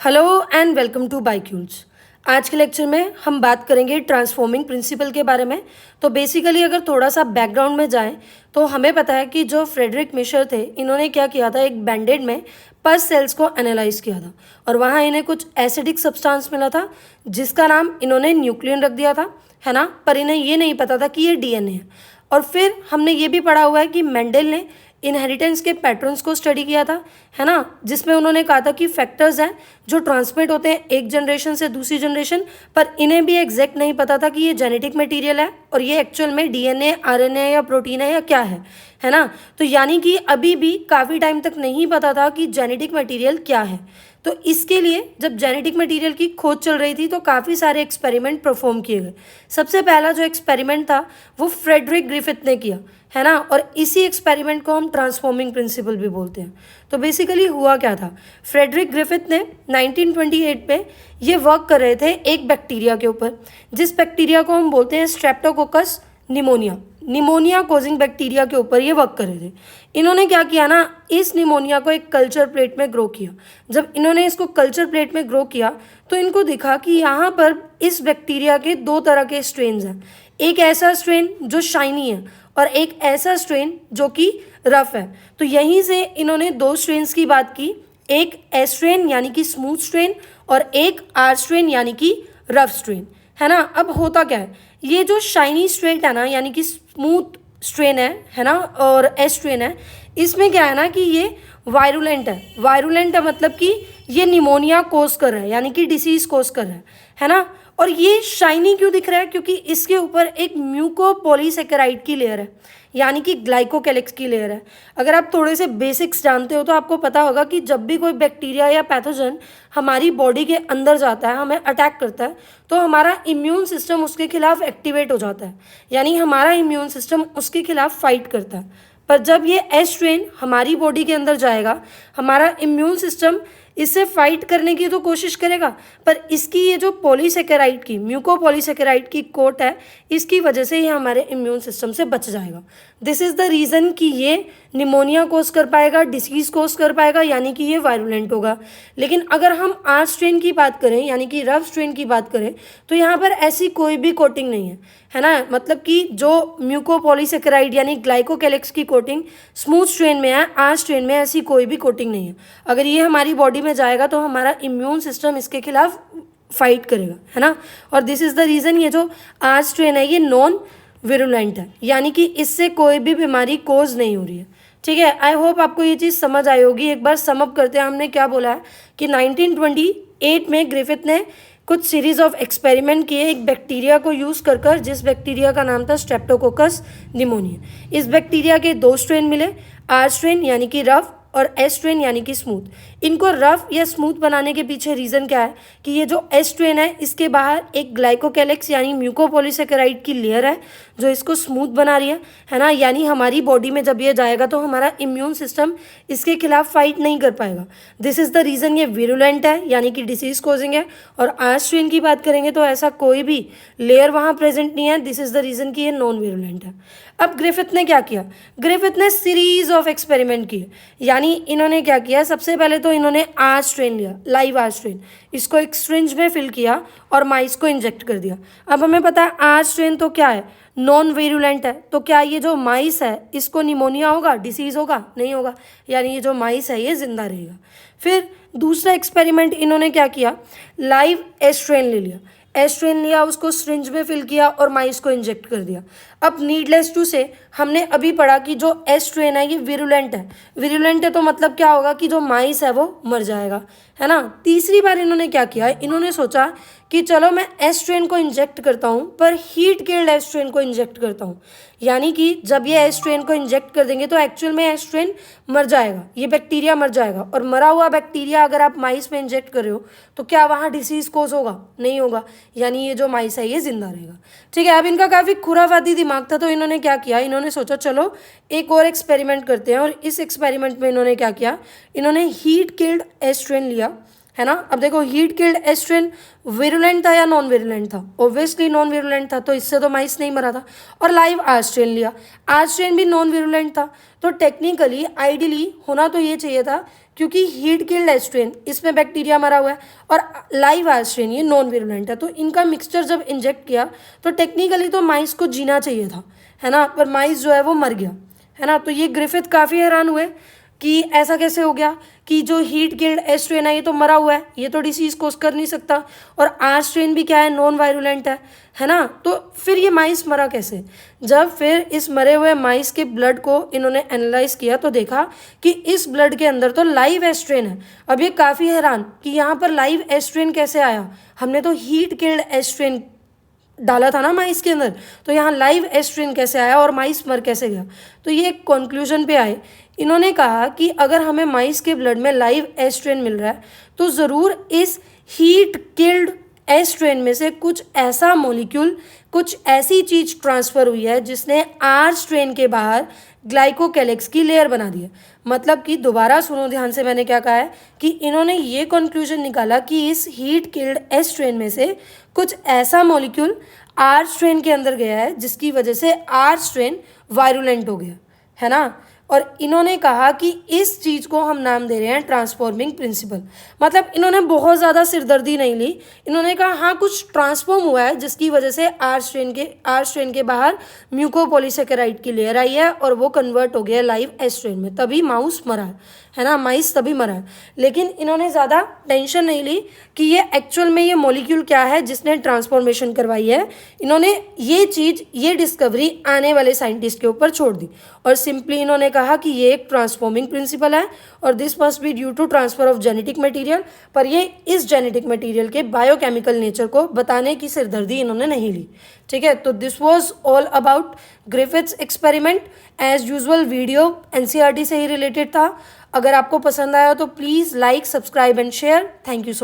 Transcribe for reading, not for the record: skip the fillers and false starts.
Hello and welcome to बाइक्यूल्स। आज के लेक्चर में हम बात करेंगे ट्रांसफॉर्मिंग प्रिंसिपल के बारे में। तो बेसिकली अगर थोड़ा सा बैकग्राउंड में जाएं तो हमें पता है कि जो फ्रेडरिक मिशर थे, इन्होंने क्या किया था, एक बैंडेड में पस सेल्स को एनालाइज किया था और वहाँ इन्हें कुछ एसिडिक सब्सटेंस मिला था जिसका नाम इन्होंने न्यूक्लियन रख दिया था, है ना। पर इन्हें ये नहीं पता था कि ये डीएनए है। और फिर हमने ये भी पढ़ा हुआ है कि मेंडल ने इनहेरिटेंस के पैटर्न्स को स्टडी किया था, है ना, जिसमें उन्होंने कहा था कि फैक्टर्स हैं जो ट्रांसमिट होते हैं एक जनरेशन से दूसरी जनरेशन, पर इन्हें भी एग्जैक्ट नहीं पता था कि ये जेनेटिक मटेरियल है और ये एक्चुअल में डीएनए, आरएनए या प्रोटीन है या क्या है ना। तो यानी कि अभी भी काफ़ी टाइम तक नहीं पता था कि जेनेटिक मटेरियल क्या है। तो इसके लिए जब जेनेटिक मटेरियल की खोज चल रही थी तो काफ़ी सारे एक्सपेरिमेंट परफॉर्म किए गए। सबसे पहला जो एक्सपेरिमेंट था वो फ्रेडरिक ग्रिफिथ ने किया, है ना, और इसी एक्सपेरिमेंट को हम ट्रांसफॉर्मिंग प्रिंसिपल भी बोलते हैं। तो बेसिकली हुआ क्या था, फ्रेडरिक ग्रिफिथ ने 1928 में ये वर्क कर रहे थे एक बैक्टीरिया के ऊपर, जिस बैक्टीरिया को हम बोलते हैं स्ट्रेप्टोकोकस निमोनिया कोजिंग बैक्टीरिया के ऊपर ये वर्क कर रहे थे। इन्होंने क्या किया ना, इस निमोनिया को एक कल्चर प्लेट में ग्रो किया। जब इन्होंने इसको कल्चर प्लेट में ग्रो किया तो इनको दिखा कि यहाँ पर इस बैक्टीरिया के दो तरह के स्ट्रेन्स हैं, एक ऐसा स्ट्रेन जो शाइनी है और एक ऐसा स्ट्रेन जो कि रफ है। तो यहीं से इन्होंने दो स्ट्रेन्स की बात की, एक एस स्ट्रेन यानी कि स्मूथ स्ट्रेन और एक आर स्ट्रेन यानी कि रफ स्ट्रेन, है ना। अब होता क्या है, ये जो शाइनी स्ट्रेन है ना, यानी कि स्मूथ स्ट्रेन है ना, और एस स्ट्रेन है, इसमें क्या है ना कि ये वायरुलेंट है मतलब कि ये निमोनिया कोज कर रहा है, यानी कि डिसीज कोज कर रहा है ना। और ये शाइनी क्यों दिख रहा है, क्योंकि इसके ऊपर एक म्यूकोपॉलीसेकेराइड की लेयर है, यानी कि ग्लाइकोकैलिक्स की लेयर है। अगर आप थोड़े से बेसिक्स जानते हो तो आपको पता होगा कि जब भी कोई बैक्टीरिया या पैथोजन हमारी बॉडी के अंदर जाता है, हमें अटैक करता है, तो हमारा इम्यून सिस्टम उसके खिलाफ एक्टिवेट हो जाता है, यानी हमारा इम्यून सिस्टम उसके खिलाफ फाइट करता है। पर जब ये एस स्ट्रेन हमारी बॉडी के अंदर जाएगा, हमारा इम्यून सिस्टम इससे फाइट करने की तो कोशिश करेगा, पर इसकी ये जो पॉलीसेकेराइड की म्यूकोपॉलीसेकेराइड की कोट है, इसकी वजह से ये हमारे इम्यून सिस्टम से बच जाएगा। दिस इज़ द रीज़न कि ये निमोनिया कोज कर पाएगा, डिसीज़ कोज कर पाएगा, यानी कि ये वायरुलेंट होगा। लेकिन अगर हम आर स्ट्रेन की बात करें, यानी कि रफ स्ट्रेन की बात करें, तो यहाँ पर ऐसी कोई भी कोटिंग नहीं है ना। मतलब कि जो म्यूकोपॉलीसेकेराइड यानी ग्लाइकोकैलिक्स की कोटिंग स्मूथ स्ट्रेन में है, आर स्ट्रेन में ऐसी कोई भी कोटिंग नहीं है। अगर ये हमारी बॉडी में जाएगा तो हमारा इम्यून सिस्टम इसके खिलाफ फाइट करेगा, है ना। और दिस इज़ द रीज़न ये जो आर स्ट्रेन है ये नॉन विरुलेंट है, यानी कि इससे कोई भी बीमारी कोज नहीं हो रही है। ठीक है, आई होप आपको ये चीज़ समझ आई होगी। एक बार सम अप करते हैं, हमने क्या बोला है कि 1928 में ग्रिफिथ ने कुछ सीरीज ऑफ एक्सपेरिमेंट किए एक बैक्टीरिया को यूज़ कर जिस बैक्टीरिया का नाम था स्ट्रेप्टोकोकस निमोनिया। इस बैक्टीरिया के दो स्ट्रेन मिले, आर स्ट्रेन यानी कि रफ और एस स्ट्रेन यानी कि स्मूथ। इनको रफ या स्मूथ बनाने के पीछे रीज़न क्या है कि ये जो एस स्ट्रेन है इसके बाहर एक ग्लाइकोकैलिक्स यानी म्यूकोपॉलीसेकेराइड की लेयर है जो इसको स्मूथ बना रही है ना। यानी हमारी बॉडी में जब ये जाएगा तो हमारा इम्यून सिस्टम इसके खिलाफ फाइट नहीं कर पाएगा। दिस इज़ द रीज़न ये विरुलेंट है, यानी कि डिसीज कोजिंग है। और आर स्ट्रेन की बात करेंगे तो ऐसा कोई भी लेयर वहाँ प्रेजेंट नहीं है। दिस इज़ द रीज़न कि ये नॉन विरुलेंट है। अब ग्रिफिथ ने क्या किया, ग्रिफिथ ने सीरीज ऑफ एक्सपेरिमेंट किए। यानी इन्होंने क्या किया, सबसे पहले तो इन्होंने आर स्ट्रेन लिया, लाइव आर स्ट्रेन, इसको एक सिरिंज में फिल किया और माइस को इंजेक्ट कर दिया। अब हमें पता है आर स्ट्रेन तो क्या है, नॉन वेरुलेंट है। तो क्या ये जो माइस है इसको निमोनिया होगा, डिसीज होगा? नहीं होगा, यानी ये जो माइस है ये जिंदा रहेगा। फिर दूसरा एक्सपेरिमेंट इन्होंने क्या किया, लाइव एस्ट्रेन ले लिया, एस्ट्रेन लिया, उसको सिरिंज में फिल किया और माइस को इंजेक्ट कर दिया। अब नीडलेस टू से हमने अभी पढ़ा कि जो एस्ट्रेन है ये विरुलेंट है तो मतलब क्या होगा कि जो माइस है वो मर जाएगा, है ना। तीसरी बार इन्होंने क्या किया, इन्होंने सोचा कि चलो मैं एस्ट्रेन को इंजेक्ट करता हूँ, पर हीट किल्ड एस्ट्रेन को इंजेक्ट करता हूँ। यानी कि जब ये एस्ट्रेन को इंजेक्ट कर देंगे तो एक्चुअल में एस्ट्रेन मर जाएगा, ये बैक्टीरिया मर जाएगा। और मरा हुआ बैक्टीरिया अगर आप माइस में इंजेक्ट कर रहे हो तो क्या वहाँ डिसीज कोज होगा? नहीं होगा, यानी ये जो माइस है ये जिंदा रहेगा। ठीक है, अब इनका काफ़ी खुराफाती दिमाग था तो इन्होंने क्या किया, इन्होंने सोचा चलो एक और एक्सपेरिमेंट करते हैं। और इस एक्सपेरिमेंट में इन्होंने क्या किया, इन्होंने हीट किल्ड एस्ट्रेन लिया, है ना। अब देखो हीट किल्ड एस्ट्रिन विरुलेंट था या नॉन विरुलेंट था, ऑब्वियसली नॉन विरुलेंट था, तो इससे तो माइस नहीं मरा था। और लाइव आर्स्ट्रेन लिया, आर्स्ट्रेन भी नॉन विरुलेंट था, तो टेक्निकली आइडियली होना तो ये चाहिए था, क्योंकि हीट किल्ड एस्ट्रेन इसमें बैक्टीरिया मरा हुआ है और लाइव आर्स्ट्रेन ये नॉन विरुलेंट है, तो इनका मिक्सचर जब इंजेक्ट किया तो टेक्निकली तो माइस को जीना चाहिए था, है ना, पर माइस जो है वो मर गया, है ना। तो ये ग्रिफिथ काफ़ी हैरान हुए कि ऐसा कैसे हो गया कि जो हीट किल्ड एस्ट्रेन है ये तो मरा हुआ है, ये तो डिसीज कोज कर नहीं सकता, और आर स्ट्रेन भी क्या है, नॉन वायरुलेंट है ना। तो फिर ये माइस मरा कैसे। जब फिर इस मरे हुए माइस के ब्लड को इन्होंने एनालाइज किया तो देखा कि इस ब्लड के अंदर तो लाइव एस्ट्रेन है। अब ये काफ़ी हैरान कि यहाँ पर लाइव एस्ट्रेन कैसे आया, हमने तो हीट किल्ड एस्ट्रेन डाला था ना माइस के अंदर, तो यहाँ लाइव एस्ट्रिन कैसे आया और माइस मर कैसे गया। तो ये एक कंक्लूजन पे आए, इन्होंने कहा कि अगर हमें माइस के ब्लड में लाइव एस्ट्रिन मिल रहा है तो ज़रूर इस हीट किल्ड एस्ट्रिन में से कुछ ऐसा मॉलिक्यूल, कुछ ऐसी चीज़ ट्रांसफ़र हुई है जिसने आर स्ट्रेन के बाहर ग्लाइकोकैलिक्स की लेयर बना दी है। मतलब कि दोबारा सुनो ध्यान से, मैंने क्या कहा है कि इन्होंने ये कंक्लूजन निकाला कि इस हीट किल्ड एस स्ट्रेन में से कुछ ऐसा मॉलिक्यूल आर स्ट्रेन के अंदर गया है जिसकी वजह से आर स्ट्रेन वायरुलेंट हो गया, है ना। और इन्होंने कहा कि इस चीज़ को हम नाम दे रहे हैं ट्रांसफॉर्मिंग प्रिंसिपल। मतलब इन्होंने बहुत ज़्यादा सिरदर्दी नहीं ली, इन्होंने कहा हाँ कुछ ट्रांसफॉर्म हुआ है जिसकी वजह से आर स्ट्रेन के बाहर म्यूकोपॉलीसेकेराइड की लेयर आई है और वो कन्वर्ट हो गया लाइव एस स्ट्रेन में, तभी माउस मरा है ना, माइस तभी मरा है। लेकिन इन्होंने ज़्यादा टेंशन नहीं ली कि ये एक्चुअल में ये मॉलिक्यूल क्या है जिसने ट्रांसफॉर्मेशन करवाई है। इन्होंने ये चीज़, ये डिस्कवरी आने वाले साइंटिस्ट के ऊपर छोड़ दी और सिंपली इन्होंने कहा कि ये एक ट्रांसफॉर्मिंग प्रिंसिपल है और this must be due to transfer of genetic material. पर ये इस जेनेटिक मटेरियल के बायोकेमिकल नेचर को बताने की सिरदर्दी इन्होंने नहीं ली, ठीक है। तो this was all about Griffith's experiment. As usual video NCERT से ही रिलेटेड था। अगर आपको पसंद आया तो please like, subscribe and share. Thank you so